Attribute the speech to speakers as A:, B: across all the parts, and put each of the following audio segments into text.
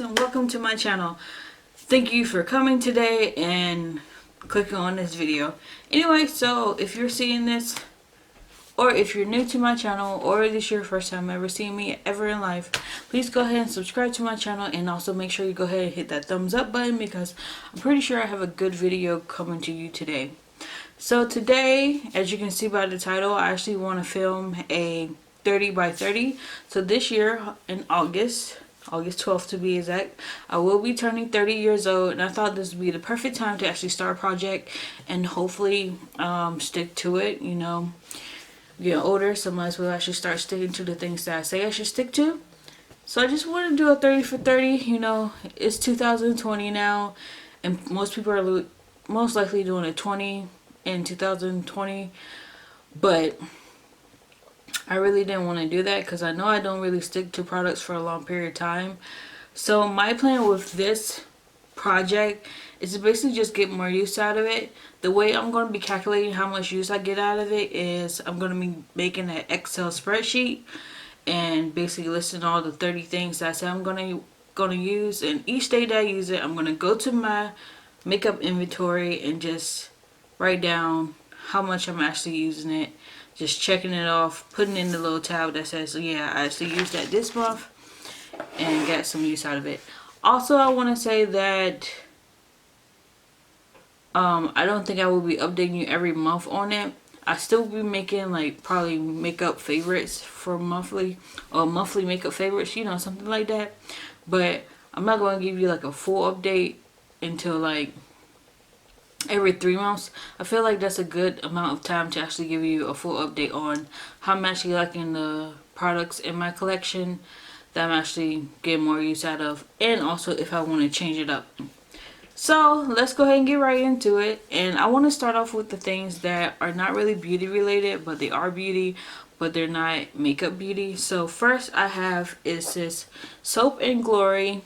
A: and welcome to my channel. Thank you for coming today and clicking on this video. Anyway, so if you're seeing this, or if you're new to my channel, or this is your first time ever seeing me ever in life, please go ahead and subscribe to my channel, and also make sure you go ahead and hit that thumbs up button, because I'm pretty sure I have a good video coming to you today. So today, as you can see by the title, I actually want to film a 30 by 30. So this year in August 12th to be exact, I will be turning 30 years old, and I thought this would be the perfect time to actually start a project and hopefully stick to it. You know, getting older, so might as well actually start sticking to the things that I say I should stick to. So I just want to do a 30 for 30. You know, it's 2020 now, and most people are most likely doing a 20 in 2020, but I really didn't want to do that because I know I don't really stick to products for a long period of time. So my plan with this project is to basically just get more use out of it. The way I'm going to be calculating how much use I get out of it is I'm going to be making an Excel spreadsheet and basically listing all the 30 things that I say I'm going to use, and each day that I use it, I'm going to go to my makeup inventory and just write down how much I'm actually using it, just checking it off, putting in the little tab that says, yeah, I actually used that this month and got some use out of it. Also, I want to say that I don't think I will be updating you every month on it. I still be making like probably makeup favorites for monthly, or monthly makeup favorites, you know, something like that. But I'm not going to give you like a full update until like every 3 months. I feel like that's a good amount of time to actually give you a full update on how I'm actually liking the products in my collection that I'm actually getting more use out of, and also if I want to change it up. So let's go ahead and get right into it. And I want to start off with the things that are not really beauty related, but they are beauty, but they're not makeup beauty. So first I have is this Soap and Glory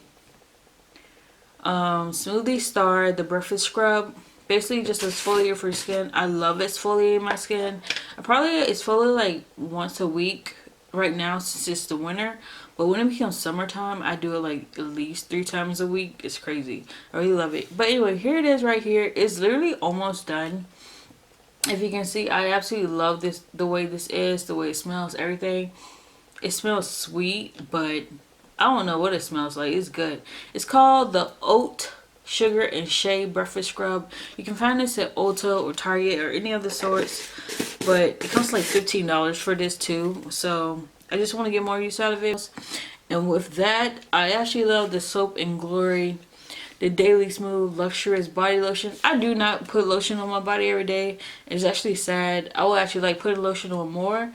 A: Smoothie Star, the Breakfast Scrub. Basically just exfoliator for your skin. I love exfoliating my skin. I probably exfoliate like once a week right now since it's the winter. But when it becomes summertime, I do it like at least 3 times a week. It's crazy. I really love it. But anyway, here it is right here. It's literally almost done. If you can see, I absolutely love this, the way this is, the way it smells, everything. It smells sweet, but I don't know what it smells like. It's good. It's called the Oat Sugar and Shea Breakfast Scrub. You can find this at Ulta or Target or any other sorts, but it costs like $15 for this too. So I just want to get more use out of it. And with that, I actually love the Soap and Glory, the Daily Smooth Luxurious Body Lotion. I do not put lotion on my body every day. It's actually sad. I will actually like put lotion on more.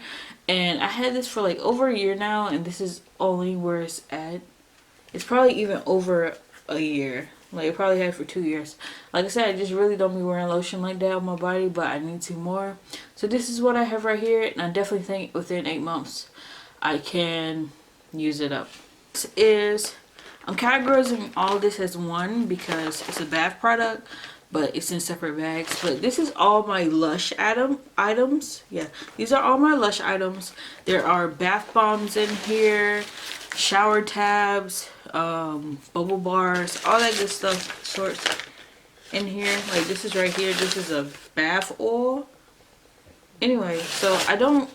A: And I had this for like over a year now, and this is only where it's at. It's probably even over a year. Like, I probably had it for 2 years. Like I said, I just really don't be wearing lotion like that on my body, but I need to more. So this is what I have right here, and I definitely think within 8 months I can use it up. This is, I'm categorizing all this as one because it's a bath product, but it's in separate bags. But this is all my Lush items. Yeah, these are all my Lush items. There are bath bombs in here, shower tabs, bubble bars, all that good stuff sorts in here. Like this is right here. This is a bath oil. Anyway, so I don't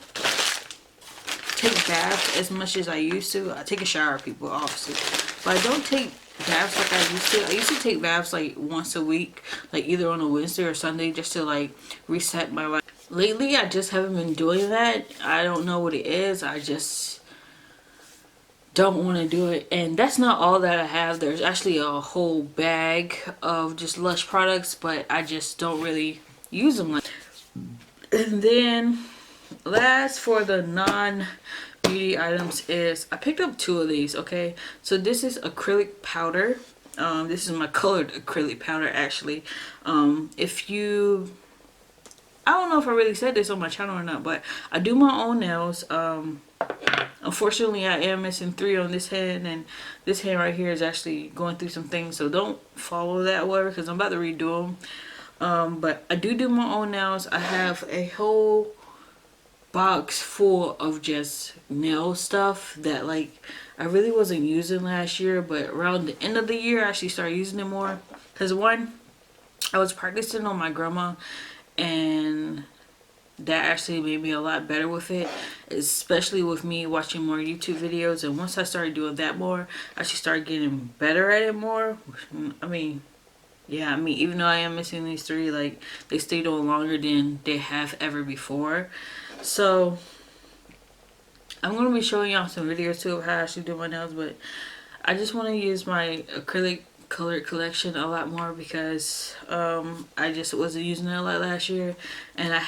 A: take baths as much as I used to. I take a shower, people, obviously, but I don't take baths like I used to. I used to take baths like once a week, like either on a Wednesday or Sunday, just to like reset my life. Lately, I just haven't been doing that. I don't know what it is. I just don't want to do it. And that's not all that I have. There's actually a whole bag of just Lush products, but I just don't really use them. And then last for the non-beauty items is I picked up 2 of these. Okay, so this is acrylic powder. This is my colored acrylic powder actually. If you, I don't know if I really said this on my channel or not, but I do my own nails. Unfortunately, I am missing 3 on this hand, and this hand right here is actually going through some things, so don't follow that whatever, because I'm about to redo them. But I do my own nails. I have a whole box full of just nail stuff that like I really wasn't using last year, but around the end of the year I actually started using it more. Because one, I was practicing on my grandma, and that actually made me a lot better with it, especially with me watching more YouTube videos. And once I started doing that more, I actually started getting better at it more. I mean, yeah, I mean, even though I am missing these three, like, they stayed on longer than they have ever before. So I'm going to be showing y'all some videos too of how I actually do my nails, but I just want to use my acrylic colored collection a lot more because I just wasn't using it a lot last year, and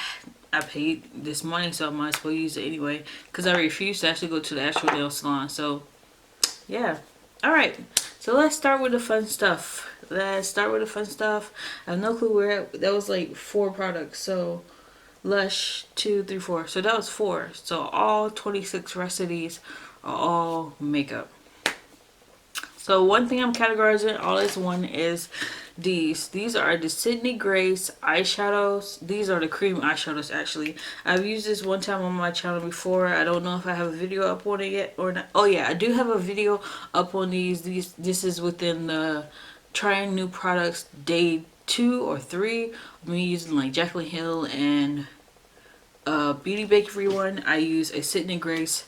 A: I paid this money, so I might as well use it anyway, because I refuse to actually go to the actual nail salon. So yeah, all right, so let's start with the fun stuff. I have no clue where that was. Like 4 products. So Lush, 2, 3, 4. So that was 4. So all 26 rest of these are all makeup. So one thing I'm categorizing all as one is these. These are the Sydney Grace eyeshadows. These are the cream eyeshadows actually. I've used this one time on my channel before. I don't know if I have a video up on it yet or not. Oh yeah, I do have a video up on these. This is within the trying new products day 2 or 3. Me using like Jaclyn Hill and Beauty Bakery one. I use a Sydney Grace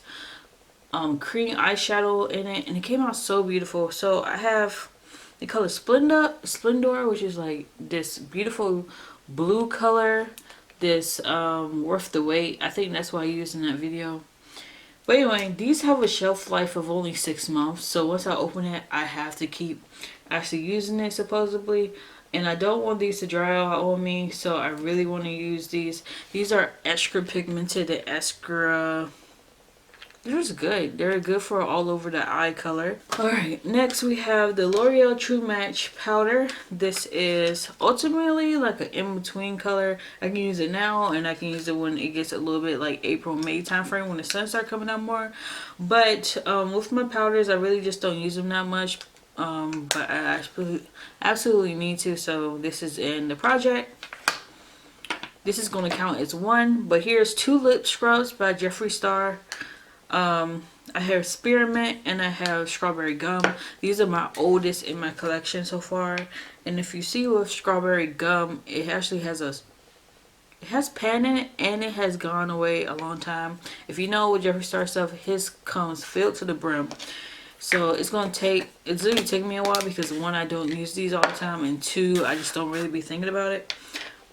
A: cream eyeshadow in it, and it came out so beautiful. So I have the color Splendor, which is like this beautiful blue color. This worth the wait. I think that's why I used in that video. But anyway, these have a shelf life of only 6 months. So once I open it, I have to keep actually using it supposedly. And I don't want these to dry out on me, so I really want to use these. These are extra pigmented and extra... They're just good. They're good for all over the eye color. Alright, next we have the L'Oreal True Match Powder. This is ultimately like an in-between color. I can use it now, and I can use it when it gets a little bit like April, May time frame, when the sun starts coming out more. But with my powders, I really just don't use them that much. But I absolutely need to, so this is in the project. This is going to count as 1, but here's 2 lip scrubs by Jeffree Star. I have spearmint and I have strawberry gum. These are my oldest in my collection so far. And if you see with strawberry gum, it actually has it has pan in it, and it has gone away a long time. If you know with Jeffree Star stuff, his comes filled to the brim. So it's literally taking me a while because 1, I don't use these all the time, and 2, I just don't really be thinking about it.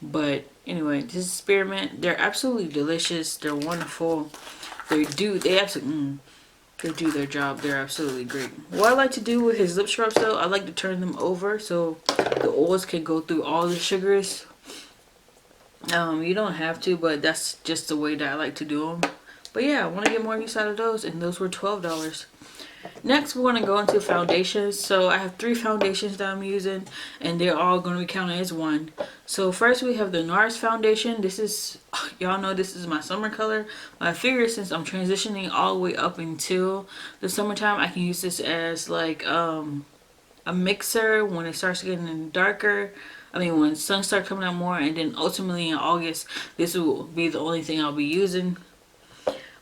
A: But anyway, this is spearmint. They're absolutely delicious. They're wonderful. They do their job. They're absolutely great. What I like to do with his lip scrubs though, I like to turn them over so the oils can go through all the sugars. You don't have to, but that's just the way that I like to do them. But yeah, I want to get more use out of those, and those were $12. Next, we're going to go into foundations. So I have 3 foundations that I'm using, and they're all going to be counted as 1. So first we have the NARS foundation. This is, y'all know this is my summer color. But I figure since I'm transitioning all the way up until the summertime, I can use this as like a mixer when it starts getting darker. I mean, when sun starts coming out more, and then ultimately in August, this will be the only thing I'll be using.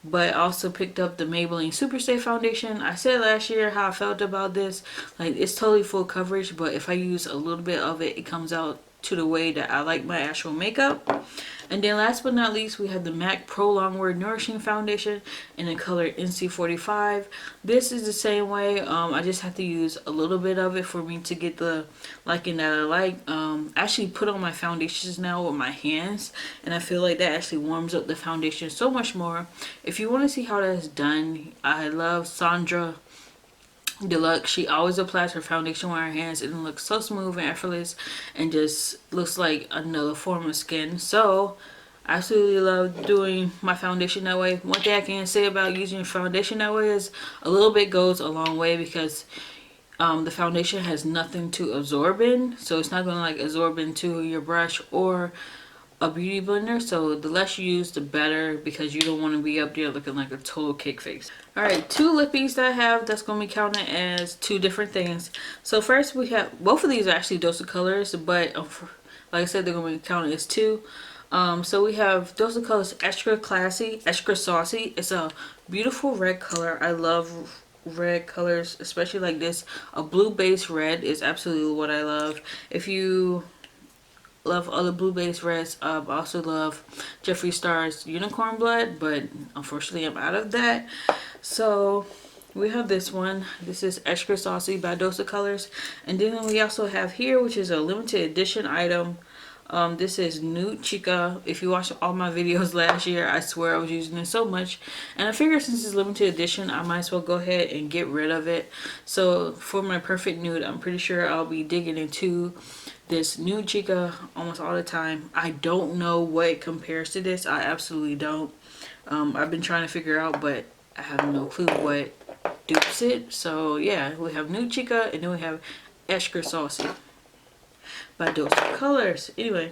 A: But I also picked up the Maybelline Superstay foundation. I said last year how I felt about this. Like, it's totally full coverage, but if I use a little bit of it, it comes out to the way that I like my actual makeup. And then last but not least, we have the MAC Pro Longwear Nourishing Foundation in the color NC45. This is the same way. I just have to use a little bit of it for me to get the liking that I like. I actually put on my foundations now with my hands, and I feel like that actually warms up the foundation so much more. If you want to see how that's done, I love Sandra Deluxe. She always applies her foundation with her hands, and it looks so smooth and effortless and just looks like another form of skin. So I absolutely love doing my foundation that way. One thing I can say about using foundation that way is a little bit goes a long way, because the foundation has nothing to absorb in, so it's not going to like absorb into your brush or a beauty blender. So the less you use, the better, because you don't want to be up there looking like a total cake face. Alright, 2 lippies that I have that's going to be counted as 2 different things. So first we have, both of these are actually Dose of Colors, but like I said, they're going to be counted as 2. So we have Dose of Colors Extra Classy, Extra Saucy. It's a beautiful red color. I love red colors, especially like this. A blue base red is absolutely what I love. If you love other blue base reds, I also love Jeffree Star's Unicorn Blood, but unfortunately I'm out of that. So we have this one. This is Extra Saucy by Dosa Colors. And then we also have here, which is a limited edition item. This is Nude Chica. If you watched all my videos last year, I swear I was using it so much. And I figured since it's limited edition, I might as well go ahead and get rid of it. So for my perfect nude, I'm pretty sure I'll be digging into this Nude Chica almost all the time. I don't know what it compares to this. I absolutely don't. I've been trying to figure out, but I have no clue what dupes it. So yeah, we have Nude Chica and then we have Extra Saucy by Dosa Colors. Anyway,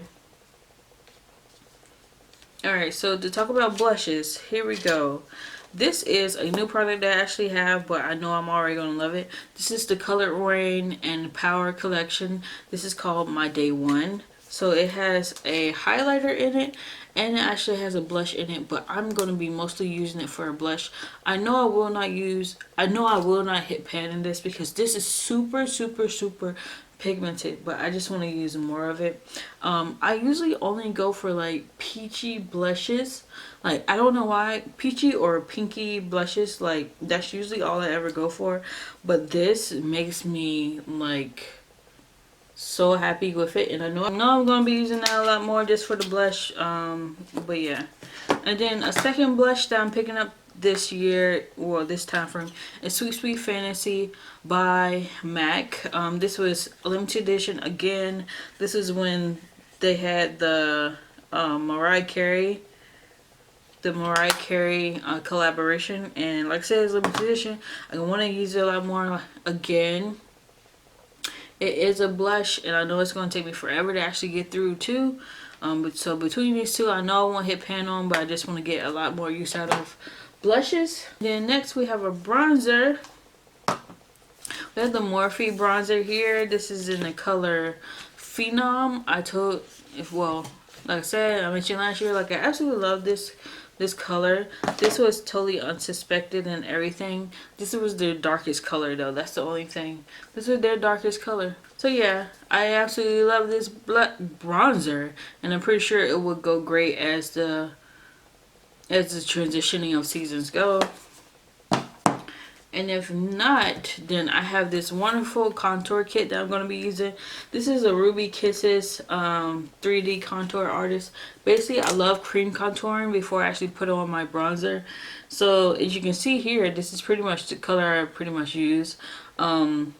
A: alright, so to talk about blushes, here we go. This is a new product that I actually have, but I know I'm already going to love it. This is the Colored Rain and Power collection. This is called My Day One. So it has a highlighter in it and it actually has a blush in it, but I'm going to be mostly using it for a blush. I know I will not hit pan in this because this is super pigmented, but I just want to use more of it. I usually only go for like peachy blushes. Like, I don't know why, peachy or pinky blushes, like that's usually all I ever go for, but this makes me like so happy with it. And I know I'm gonna be using that a lot more just for the blush. But yeah, and then a second blush that I'm picking up this year, well this time frame, is Sweet Sweet Fantasy by MAC. This was a limited edition again. This is when they had the Mariah Carey collaboration, and like I said, it's limited edition. I want to use it a lot more again. It is a blush, and I know it's going to take me forever to actually get through too. But so between these two, I know I won't hit pan on, but I just want to get a lot more use out of blushes. Then next we have a bronzer. We have the Morphe bronzer here. This is in the color Phenom. Like I said, I mentioned last year, like I absolutely love this color. This was totally unsuspected and everything. This was their darkest color though. That's the only thing. This was their darkest color. So yeah, I absolutely love this bronzer, and I'm pretty sure it would go great as the transitioning of seasons go. And if not, then I have this wonderful contour kit that I'm going to be using. This is a Ruby Kisses 3D contour artist. Basically, I love cream contouring before I actually put on my bronzer. So as you can see here, this is pretty much the color I pretty much use. And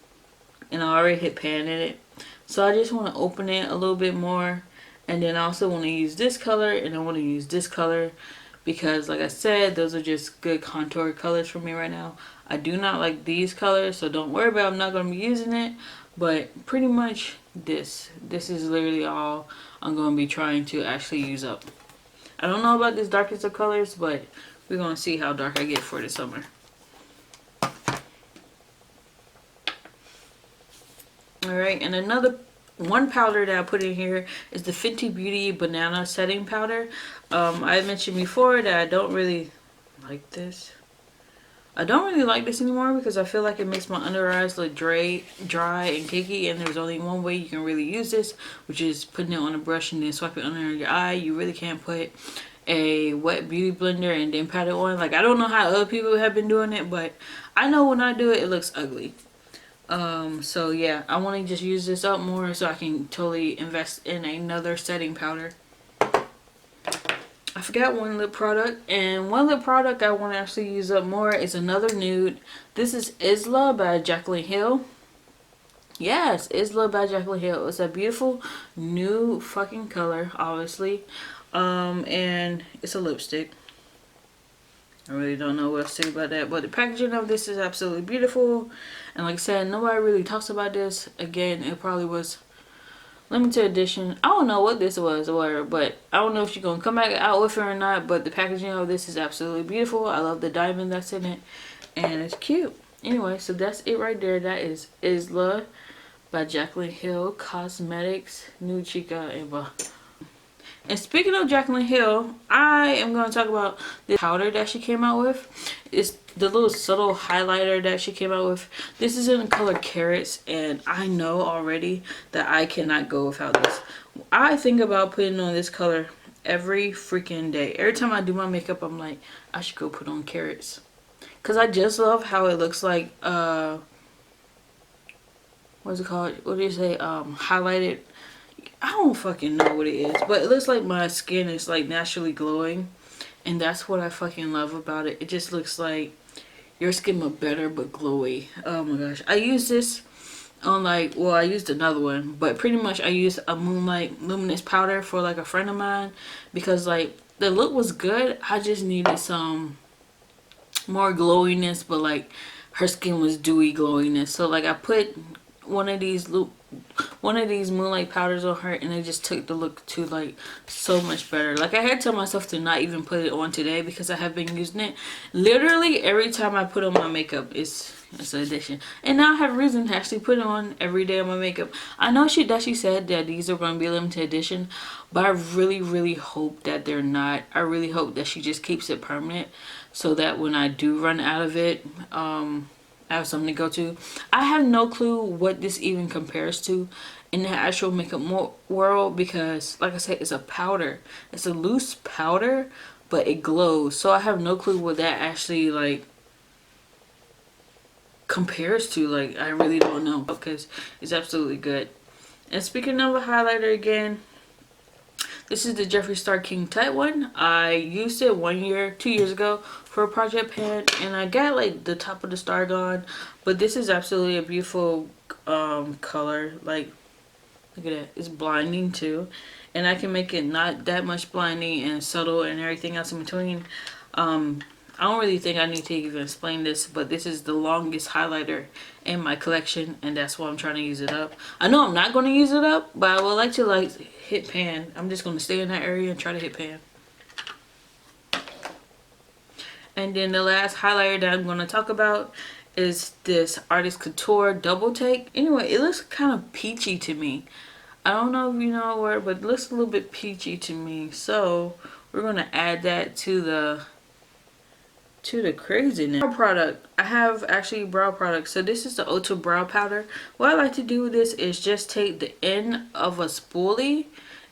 A: I already hit pan in it. So I just want to open it a little bit more. And then I also want to use this color, and I want to use this color. Because like I said, those are just good contour colors for me right now. I do not like these colors, so don't worry about it. I'm not going to be using it. But pretty much this is literally all I'm going to be trying to actually use up. I don't know about this darkest of colors, but we're going to see how dark I get for the summer. Alright, and one powder that I put in here is the Fenty Beauty Banana Setting Powder. I mentioned before that I don't really like this. I don't really like this anymore because I feel like it makes my under eyes look dry and cakey, and there's only one way you can really use this, which is putting it on a brush and then swipe it under your eye. You really can't put a wet beauty blender and then pat it on. Like, I don't know how other people have been doing it, but I know when I do it, it looks ugly. So yeah, I want to just use this up more so I can totally invest in another setting powder. I forgot one lip product, and one lip product I want to actually use up more is another nude. This is Isla by Jaclyn Hill. Yes, Isla by Jaclyn Hill. It's a beautiful new fucking color, obviously. And it's a lipstick. I really don't know what to say about that, but the packaging of this is absolutely beautiful. And like I said, nobody really talks about this. Again, it probably was limited edition. I don't know what this was or whatever, but I don't know if you're gonna come back out with it or not, but the packaging of this is absolutely beautiful. I love the diamond that's in it, and it's cute. Anyway, so that's it right there. That is Isla by Jaclyn Hill Cosmetics, Nude Chica, And speaking of Jaclyn Hill, I am going to talk about the powder that she came out with. It's the little subtle highlighter that she came out with. This is in the color Carrots, and I know already that I cannot go without this. I think about putting on this color every freaking day. Every time I do my makeup, I'm like, I should go put on Carrots. Because I just love how it looks like, what's it called? What do you say? Highlighted. I don't fucking know what it is, but it looks like my skin is like naturally glowing, and that's what I fucking love about it. It just looks like your skin look better but glowy. Oh my gosh. I used this on like, well, I used another one, but pretty much I used a Moonlight Luminous powder for like a friend of mine because like the look was good. I just needed some more glowiness, but like her skin was dewy glowiness. So like I put one of these Moonlight powders on her, and it just took the look to like so much better. Like I had to tell myself to not even put it on today because I have been using it literally every time I put on my makeup. It's an addition, and now I have reason to actually put it on every day on my makeup. I know she said that these are going to be a limited edition, but I really hope that they're not. I really hope that she just keeps it permanent so that when I do run out of it, I have something to go to. I have no clue what this even compares to in the actual makeup world because, like I said, it's a powder. It's a loose powder, but it glows. So I have no clue what that actually, like, compares to. Like, I really don't know because it's absolutely good. And speaking of a highlighter again, this is the Jeffree Star King Tut one. I used it 2 years ago for a project pan, and I got like the top of the star gone. But this is absolutely a beautiful color. Like, look at that. It's blinding too. And I can make it not that much blinding and subtle and everything else in between. I don't really think I need to even explain this, but this is the longest highlighter in my collection, and that's why I'm trying to use it up. I know I'm not going to use it up, but I would like to like hit pan. I'm just going to stay in that area and try to hit pan. And then the last highlighter that I'm going to talk about is this Artist Couture Double Take. Anyway, it looks kind of peachy to me. I don't know if you know a word, but it looks a little bit peachy to me. So we're going to add that to the craziness. Brow product. I have actually brow products. So this is the Ulta brow powder. What I like to do with this is just take the end of a spoolie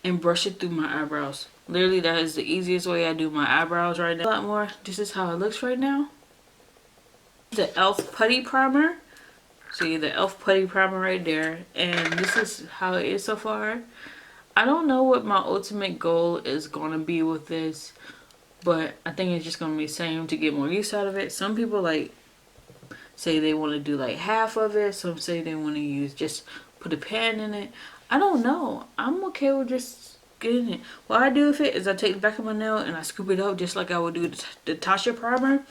A: and brush it through my eyebrows. Literally, that is the easiest way I do my eyebrows right now. A lot more. This is how it looks right now. The e.l.f. Putty Primer. See the e.l.f. Putty Primer right there. And this is how it is so far. I don't know what my ultimate goal is going to be with this, but I think it's just going to be the same to get more use out of it. Some people like say they want to do like half of it. Some say they want to use just put a pan in it. I don't know. I'm okay with just getting it. What I do with it is I take the back of my nail and I scoop it up just like I would do the Tasha primer.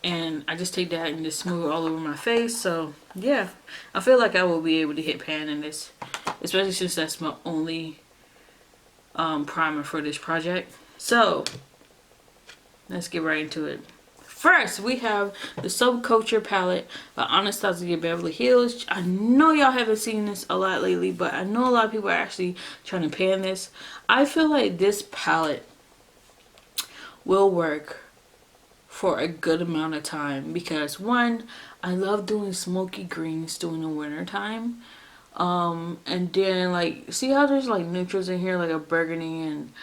A: And I just take that and just smooth it all over my face. So yeah, I feel like I will be able to hit pan in this. Especially since that's my only primer for this project. So let's get right into it. First, we have the Subculture palette by Anastasia Beverly Hills. I know y'all haven't seen this a lot lately, but I know a lot of people are actually trying to pan this. I feel like this palette will work for a good amount of time because one, I love doing smoky greens during the winter time. And then like, see how there's like neutrals in here, like a burgundy and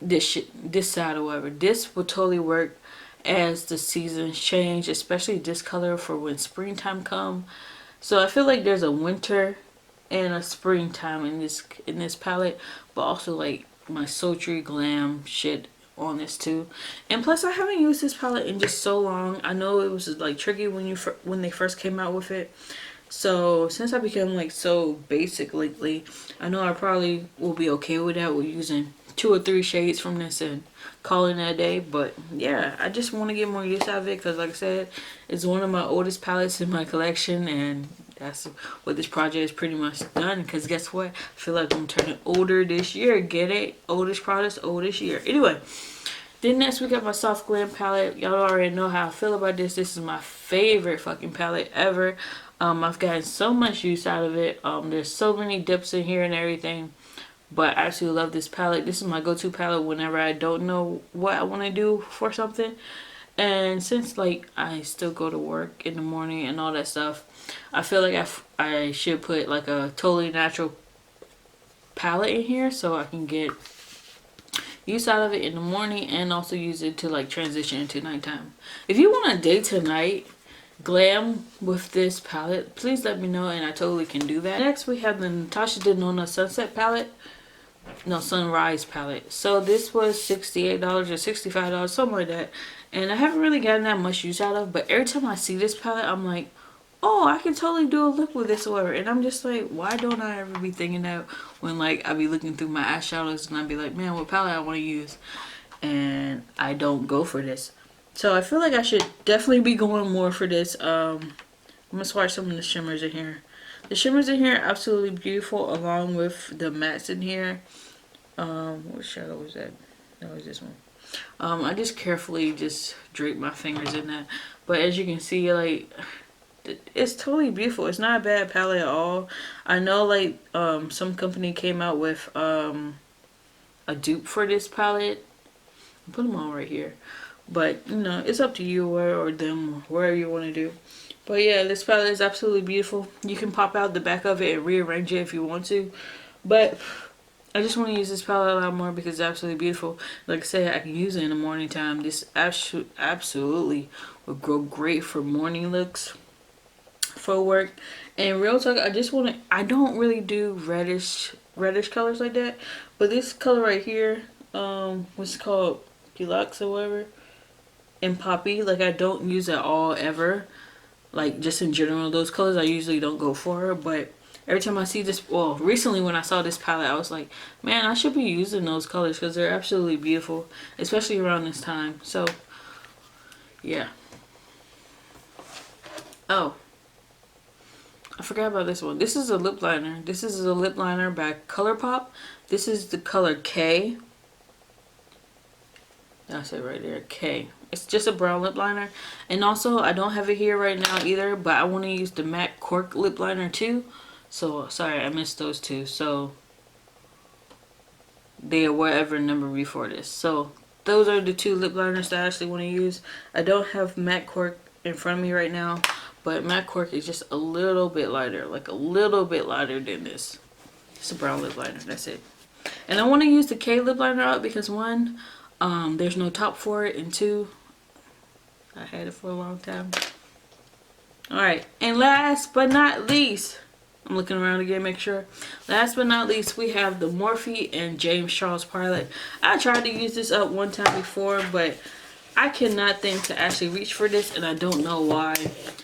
A: this side or whatever. This will totally work as the seasons change, especially this color for when springtime come. So I feel like there's a winter and a springtime in this palette, but also like my sultry glam shit on this too. And plus I haven't used this palette in just so long. I know it was like tricky when they first came out with it. So since I became like so basic lately, I know I probably will be okay with that. We're using 2 or 3 shades from this and calling it a day. But yeah, I just want to get more use out of it because like I said, it's one of my oldest palettes in my collection, and that's what this project is pretty much done. Because guess what, I feel like I'm turning older this year. Get it? Oldest products, oldest year. Anyway, then next we got my Soft Glam palette. Y'all already know how I feel about this. This is my favorite fucking palette ever. I've gotten so much use out of it. There's so many dips in here and everything. But I absolutely love this palette. This is my go-to palette whenever I don't know what I want to do for something. And since like I still go to work in the morning and all that stuff, I feel like I should put like a totally natural palette in here so I can get use out of it in the morning and also use it to like transition into nighttime. If you want a day to night glam with this palette, please let me know and I totally can do that. Next we have the Natasha Denona Sunset palette. No, Sunrise palette. So this was $68 or $65, something like that. And I haven't really gotten that much use out of, but every time I see this palette, I'm like, oh, I can totally do a look with this or whatever. And I'm just like, why don't I ever be thinking that when like I be looking through my eyeshadows and I be like, man, what palette I want to use? And I don't go for this. So I feel like I should definitely be going more for this. I'm gonna swatch some of the shimmers in here. The shimmers in here are absolutely beautiful, along with the mattes in here. What shadow was that? That was this one. I just carefully just drape my fingers in that. But as you can see, like, it's totally beautiful. It's not a bad palette at all. I know, like, some company came out with a dupe for this palette. I'll put them all right here. But, you know, it's up to you or them, wherever you want to do. But yeah, this palette is absolutely beautiful. You can pop out the back of it and rearrange it if you want to. But I just want to use this palette a lot more because it's absolutely beautiful. Like I said, I can use it in the morning time. This absolutely would go great for morning looks for work. And real talk, I don't really do reddish colors like that. But this color right here, what's called Deluxe or whatever, and Poppy, like I don't use at all ever. Like just in general, those colors I usually don't go for. But every time I see this, well, recently when I saw this palette, I was like, man, I should be using those colors because they're absolutely beautiful, especially around this time. So yeah. Oh, I forgot about this one. This is a lip liner. This is a lip liner by ColourPop. This is the color K. That's it right there, K. It's just a brown lip liner. And also, I don't have it here right now either, but I want to use the MAC Cork lip liner too. So, sorry, I missed those two. So, they are whatever number before this. So, those are the two lip liners that I actually want to use. I don't have MAC Cork in front of me right now, but MAC Cork is just a little bit lighter. Like, a little bit lighter than this. It's a brown lip liner, that's it. And I want to use the K lip liner out because one, there's no top for it, and two, I had it for a long time. Alright, and last but not least, I'm looking around again, make sure. Last but not least, we have the Morphe and James Charles palette. I tried to use this up one time before, but I cannot think to actually reach for this, and I don't know why.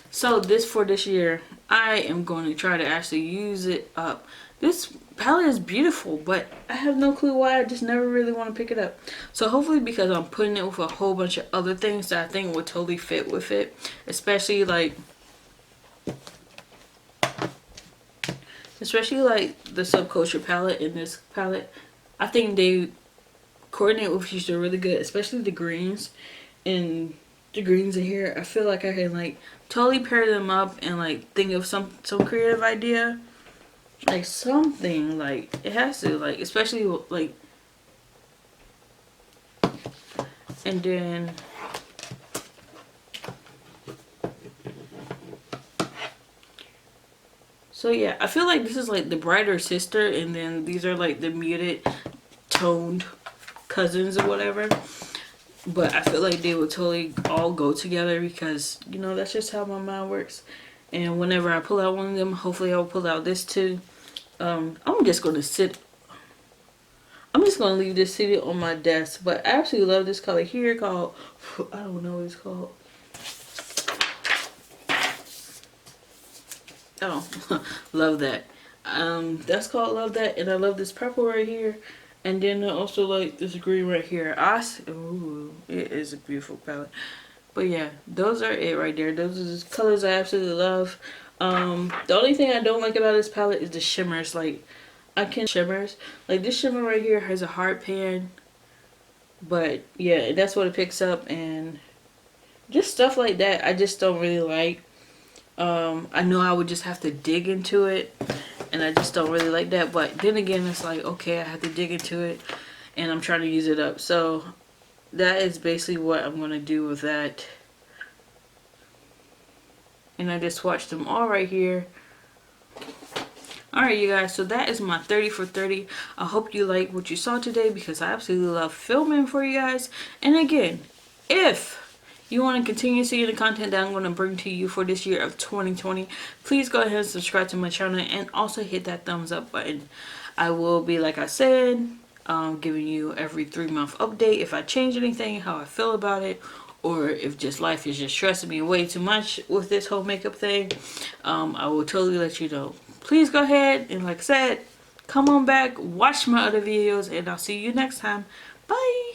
A: So for this year, I am going to try to actually use it up. This palette is beautiful, but I have no clue why. I just never really want to pick it up. So hopefully because I'm putting it with a whole bunch of other things that I think would totally fit with it. Especially like the Subculture palette and this palette. I think they coordinate with each other really good. Especially the greens. And the greens in here, I feel like I can like totally pair them up and like think of some creative idea. Like something, like it has to, like, especially like, and then so yeah, I feel like this is like the brighter sister, and then these are like the muted toned cousins or whatever. But I feel like they would totally all go together because, you know, that's just how my mind works. And whenever I pull out one of them, hopefully I'll pull out this too. I'm just going to leave this sitting on my desk. But I absolutely love this color here called, I don't know what it's called. Oh, love that. That's called Love That. And I love this purple right here. And then I also like this green right here. Ooh, it is a beautiful palette. But yeah, those are it right there. Those are the colors I absolutely love. The only thing I don't like about this palette is the shimmers. Like, shimmers. Like, this shimmer right here has a hard pan. But yeah, that's what it picks up. And just stuff like that I just don't really like. I know I would just have to dig into it. and I just don't really like that. But then again, it's like, okay, I have to dig into it, and I'm trying to use it up. So that is basically what I'm gonna do with that. And I just swatched them all right here. Alright, you guys, so that is my 30 for 30. I hope you like what you saw today, because I absolutely love filming for you guys. And again, if you want to continue seeing the content that I'm going to bring to you for this year of 2020, please go ahead and subscribe to my channel, and also hit that thumbs up button. I will be, like I said, giving you every 3-month update if I change anything, how I feel about it, or if just life is just stressing me way too much with this whole makeup thing. I will totally let you know. Please go ahead and, like I said, come on back, watch my other videos, and I'll see you next time. Bye!